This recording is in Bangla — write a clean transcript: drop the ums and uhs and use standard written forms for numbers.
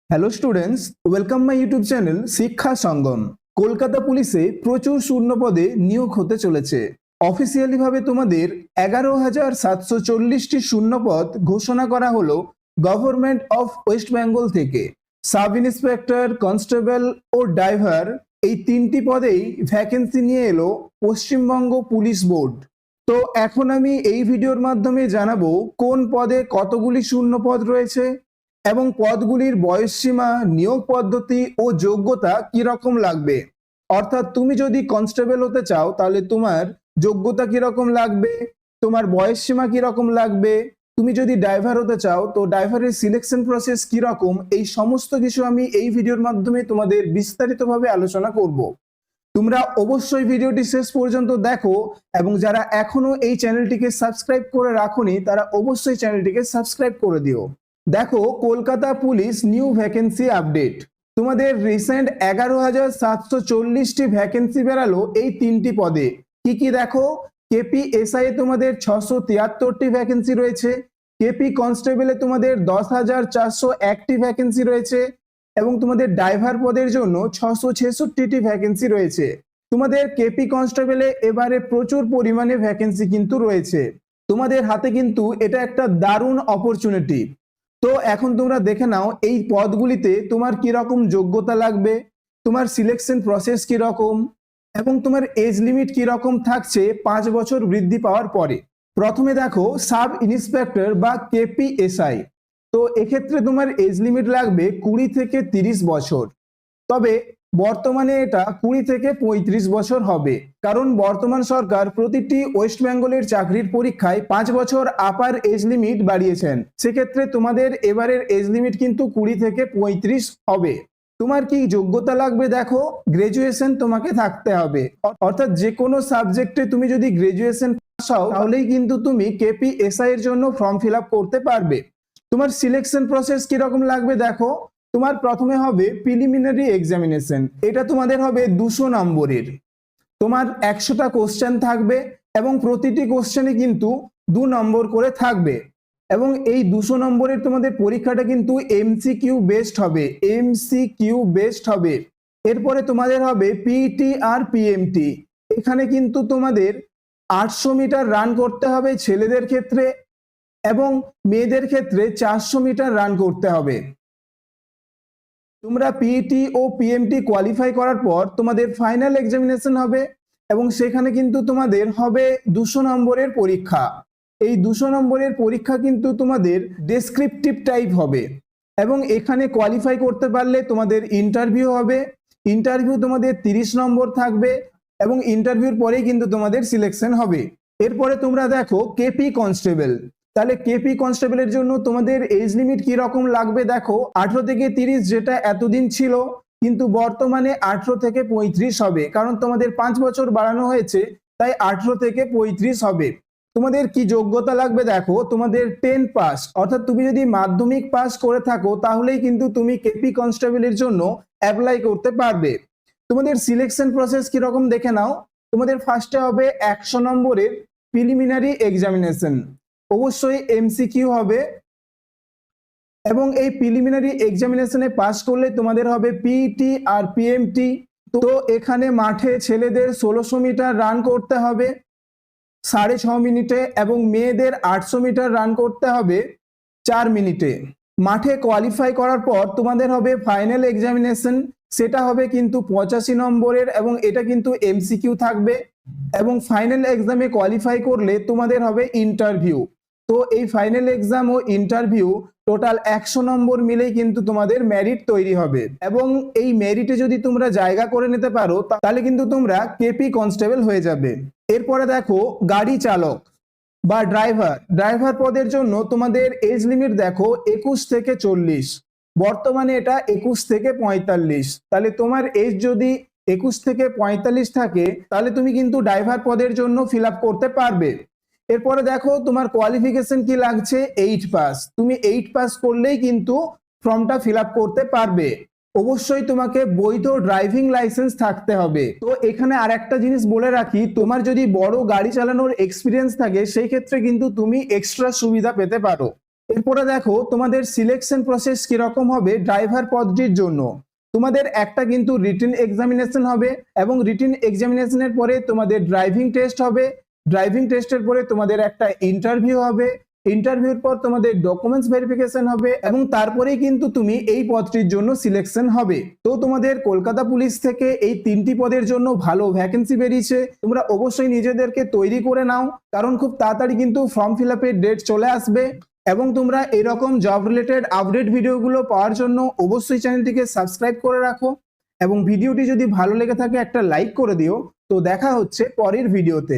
Hello students, welcome my YouTube channel শিক্ষা সঙ্গম। কলকাতা পুলিশে প্রচুর শূন্য পদে নিয়োগ হতে চলেছে। অফিসিয়ালি ভাবে তোমাদের 11,740টি শূন্য পদ ঘোষণা করা হলো গভর্নমেন্ট অফ ওয়েস্ট বেঙ্গল থেকে। সাব ইন্সপেক্টর, কনস্টেবল ও ড্রাইভার এই তিনটি পদেই ভ্যাকেন্সি নিয়ে এলো পশ্চিমবঙ্গ পুলিশ বোর্ড। তো এখন আমি এই ভিডিওর মাধ্যমে জানাবো কোন পদে কতগুলি শূন্য পদ রয়েছে এবং পদগুলির বয়সসীমা, নিয়োগ পদ্ধতি ও যোগ্যতা কি রকম লাগবে। অর্থাৎ তুমি যদি কনস্টেবল হতে চাও তাহলে তোমার যোগ্যতা কি রকম লাগবে, তোমার বয়সসীমা কি রকম লাগবে, তুমি যদি ড্রাইভার হতে চাও তো ড্রাইভারের সিলেকশন প্রসেস কি রকম, এই সমস্ত কিছু আমি এই ভিডিওর মাধ্যমে তোমাদের বিস্তারিতভাবে আলোচনা করব। তোমরা অবশ্যই ভিডিওটি শেষ পর্যন্ত দেখো এবং যারা এখনো এই চ্যানেলটিকে সাবস্ক্রাইব করে রাখোনি তারা অবশ্যই চ্যানেলটিকে সাবস্ক্রাইব করে দিও। দেখো, Kolkata police new vacancy update. তোমাদের রিসেন্ট 11,740টি ভ্যাকেন্সি বেরালো এই তিনটি পদে। কি কি দেখো, কেপি এসআই এ তোমাদের 673টি ভ্যাকেন্সি রয়েছে, কেপি কনস্টেবলে তোমাদের 10,401টি ভ্যাকেন্সি রয়েছে এবং তোমাদের ড্রাইভার পদের জন্য 666টি ভ্যাকেন্সি রয়েছে। তোমাদের কেপি কনস্টেবলে এবারে প্রচুর পরিমাণে ভ্যাকেন্সি কিন্তু রয়েছে। তোমাদের হাতে কিন্তু এটা একটা দারুণ অপরচুনিটি। তো এখন তোমরা দেখে নাও এই পদগুলিতে তোমার কি রকম যোগ্যতা লাগবে, তোমার সিলেকশন প্রসেস কি রকম এবং তোমার এজ লিমিট কি রকম থাকছে 5 বছর বৃদ্ধি পাওয়ার পরে। প্রথমে দেখো সাব ইন্সপেক্টর বা কেপিএসআই। তো এক্ষেত্রে তোমার এজ লিমিট লাগবে 20 থেকে 30 বছর। তবে বর্তমানে এটা 20 থেকে 35 বছর হবে, কারণ বর্তমান সরকার প্রতিটি ওয়েস্ট বেঙ্গলের চাকরির পরীক্ষায় 5 বছর আপার এজ লিমিট বাড়িয়েছেন। সেক্ষেত্রে তোমাদের এবারের এজ লিমিট কিন্তু 20 থেকে 35 হবে। তোমার কি যোগ্যতা লাগবে, দেখো গ্রাজুয়েশন তোমাকে থাকতে হবে। অর্থাৎ যে কোনো সাবজেক্টে তুমি যদি গ্রাজুয়েশন পাস হও তাহলেই কিন্তু তুমি কেপিএসআই এর জন্য ফর্ম ফিল আপ করতে পারবে। তোমার সিলেকশন প্রসেস কিরকম লাগবে দেখো, তোমার প্রথমে হবে প্রিলিমিনারি এক্সামিনেশন। এটা তোমাদের হবে 200 নম্বরের। তোমার 100টা কোশ্চেন থাকবে এবং প্রতিটি কোশ্চেনে কিন্তু 2 নম্বর করে থাকবে এবং এই 200 নম্বরের তোমাদের পরীক্ষাটা কিন্তু এমসিকিউ বেসড হবে, এমসিকিউ বেসড হবে। এরপরে তোমাদের হবে পিটি আর পিএমটি। এখানে কিন্তু তোমাদের 800 মিটার রান করতে হবে ছেলেদের ক্ষেত্রে এবং মেয়েদের ক্ষেত্রে 400 মিটার রান করতে হবে। তোমরা পিইটি ও পিএমটি কোয়ালিফাই করার পর তোমাদের ফাইনাল এক্সামিনেশন হবে এবং সেখানে কিন্তু তোমাদের হবে 200 নম্বরের পরীক্ষা। এই 200 নম্বরের পরীক্ষা কিন্তু তোমাদের ডেসক্রিপটিভ টাইপ হবে এবং এখানে কোয়ালিফাই করতে পারলে তোমাদের ইন্টারভিউ হবে। ইন্টারভিউ তোমাদের 30 নম্বর থাকবে এবং ইন্টারভিউর পরেই কিন্তু তোমাদের সিলেকশন হবে। এরপরে তোমরা দেখো কেপি কনস্টেবল। তাহলে কেপি কনস্টেবলের জন্য তোমাদের এজ লিমিট কি রকম লাগবে দেখো, 18 থেকে 30 যেটা এতদিন ছিল কিন্তু বর্তমানে 18 থেকে 35 হবে, কারণ তোমাদের 5 বছর বাড়ানো হয়েছে তাই 18 থেকে 35 হবে। তোমাদের কি যোগ্যতা লাগবে দেখো, তোমাদের 10 পাস, অর্থাৎ তুমি যদি মাধ্যমিক পাস করে থাকো তাহলেই কিন্তু তুমি কেপি কনস্টেবলের জন্য অ্যাপ্লাই করতে পারবে। তোমাদের সিলেকশন প্রসেস কি রকম দেখে নাও। তোমাদের ফার্স্টে হবে 100 নম্বরের প্রিলিমিনারি এক্সামিনেশন, অবশ্যই এমসিকিউ হবে এবং এই প্রিলিমিনারি এক্সামিনেশনে পাস করলে তোমাদের হবে পিইটি আর পিএমটি। তো এখানে মাঠে ছেলেদের 1600 মিটার রান করতে হবে 6.5 মিনিটে এবং মেয়েদের 800 মিটার রান করতে হবে 4 মিনিটে। মাঠে কোয়ালিফাই করার পর তোমাদের হবে ফাইনাল এক্সামিনেশন, সেটা হবে কিন্তু 85 নম্বরের এবং এটা কিন্তু এমসিকিউ থাকবে এবং ফাইনাল এক্সামে কোয়ালিফাই করলে তোমাদের হবে ইন্টারভিউ। তো এই ফাইনাল এক্সাম ও ইন্টারভিউ টোটাল 100 নম্বর মিলেই কিন্তু তোমাদের মেরিট তৈরি হবে এবং এই মেরিটে যদি তোমরা জায়গা করে নিতে পারো তাহলে কিন্তু তোমরা কেপি কনস্টেবল হয়ে যাবে। এরপরে দেখো গাড়ি চালক বা ড্রাইভার পদের জন্য তোমাদের এজ লিমিট দেখো 21 থেকে 40, বর্তমানে এটা 21 থেকে 45। তাহলে তোমার এজ যদি 21 থেকে 45 থাকে তাহলে তুমি কিন্তু ড্রাইভার পদের জন্য ফিল আপ করতে পারবে। এরপরে দেখো তোমার কোয়ালিফিকেশন কি লাগছে, 8 পাস। তুমি 8 পাস করলেই কিন্তু ফর্মটা ফিল আপ করতে পারবে। অবশ্যই তোমাকে বৈধ ড্রাইভিং লাইসেন্স থাকতে হবে। তো এখানে আর একটা জিনিস বলে রাখি, তোমার যদি বড় গাড়ি চালানোর এক্সপিরিয়েন্স থাকে সেই ক্ষেত্রে কিন্তু তুমি এক্সট্রা সুবিধা পেতে পারো। এরপরে দেখো তোমাদের সিলেকশন প্রসেস কিরকম হবে ড্রাইভার পদটির জন্য। তোমাদের একটা কিন্তু রিটেন এক্সামিনেশন হবে এবং রিটেন এক্সামিনেশনের পরে তোমাদের ড্রাইভিং টেস্ট হবে। ড্রাইভিং টেস্টের পরে তোমাদের একটা ইন্টারভিউ হবে। ইন্টারভিউর পর তোমাদের ডকুমেন্টস ভেরিফিকেশন হবে এবং তারপরেই কিন্তু তুমি এই পদটির জন্য সিলেকশন হবে। তো তোমাদের কলকাতা পুলিশ থেকে এই 3টি পদের জন্য ভালো ভ্যাকেন্সি বেরিয়েছে, তোমরা অবশ্যই নিজেদেরকে তৈরি করে নাও, কারণ খুব তাড়াতাড়ি কিন্তু ফর্ম ফিল আপের ডেট চলে আসবে। এবং তোমরা এরকম জব রিলেটেড আপডেট ভিডিওগুলো পাওয়ার জন্য অবশ্যই চ্যানেলটিকে সাবস্ক্রাইব করে রাখো এবং ভিডিওটি যদি ভালো লেগে থাকে একটা লাইক করে দিও। তো দেখা হচ্ছে পরের ভিডিওতে।